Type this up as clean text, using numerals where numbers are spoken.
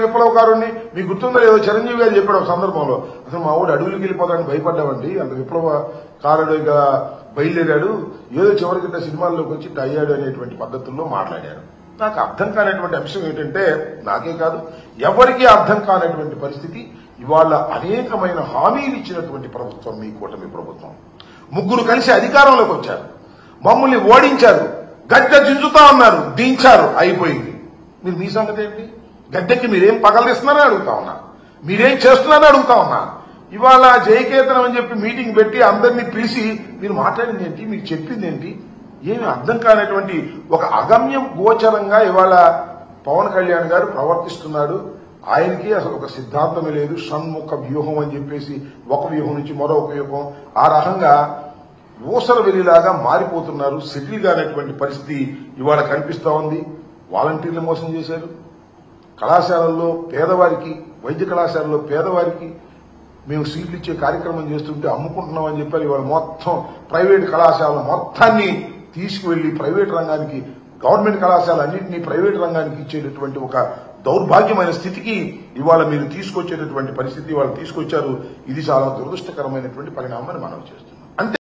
విప్లవకారుణ్ణి. మీకు గుర్తుందో లేదో చిరంజీవి గారు చెప్పాడు ఒక సందర్భంలో, అసలు మా ఊడు అడవులకు వెళ్ళిపోతాడని భయపడ్డామండి, అంత విప్లవకారుడిగా బయలుదేరాడు, ఏదో చివరికి సినిమాల్లోకి వచ్చి అయ్యాడు అనేటువంటి పద్ధతుల్లో మాట్లాడారు. నాకు అర్థం కానటువంటి అంశం ఏంటంటే, నాకే కాదు ఎవరికీ అర్థం కానటువంటి పరిస్థితి. ఇవాళ అనేకమైన హామీలు ఇచ్చినటువంటి ప్రభుత్వం మీ కూటమి ప్రభుత్వం. ముగ్గురు కలిసి అధికారంలోకి వచ్చారు, మమ్మల్ని ఓడించారు, గద్దె దించుతా ఉన్నారు, దించారు, అయిపోయింది. మీరు మీ సంగతి ఏంటి? గద్దెకి మీరేం పగలదిస్తున్నారని అడుగుతా ఉన్నా, మీరేం చేస్తున్నారని అడుగుతా ఉన్నా. ఇవాళ జయకేతనం అని చెప్పి మీటింగ్ పెట్టి అందరినీ పిలిచి మీరు మాట్లాడింది ఏంటి, మీకు చెప్పింది ఏంటి? ఏమి అర్థం కానటువంటి ఒక అగమ్యం గోచరంగా ఇవాళ పవన్ కళ్యాణ్ గారు ప్రవర్తిస్తున్నాడు. ఆయనకి అసలు ఒక సిద్ధాంతమే లేదు, షణ్ముఖ వ్యూహం అని చెప్పేసి ఒక వ్యూహం నుంచి మరొక వ్యూహం, ఆ రకంగా ఊసర వెలిలాగా మారిపోతున్నారు. సెటిల్ కానటువంటి పరిస్థితి ఇవాళ కనిపిస్తా ఉంది. వాలంటీర్లు మోసం చేశారు. కళాశాలల్లో పేదవారికి, వైద్య కళాశాలలో పేదవారికి మేము సీట్లు ఇచ్చే కార్యక్రమం చేస్తుంటే అమ్ముకుంటున్నామని చెప్పారు. ఇవాళ మొత్తం ప్రైవేట్ కళాశాల మొత్తాన్ని తీసుకువెళ్లి ప్రైవేట్ రంగానికి, గవర్నమెంట్ కళాశాల అన్నింటినీ ప్రైవేట్ రంగానికి ఇచ్చేటటువంటి ఒక దౌర్భాగ్యమైన స్థితికి ఇవాళ మీరు తీసుకొచ్చేటటువంటి పరిస్థితి ఇవాళ తీసుకొచ్చారు. ఇది చాలా దురదృష్టకరమైనటువంటి పరిణామాన్ని మనం చేస్తున్నాం.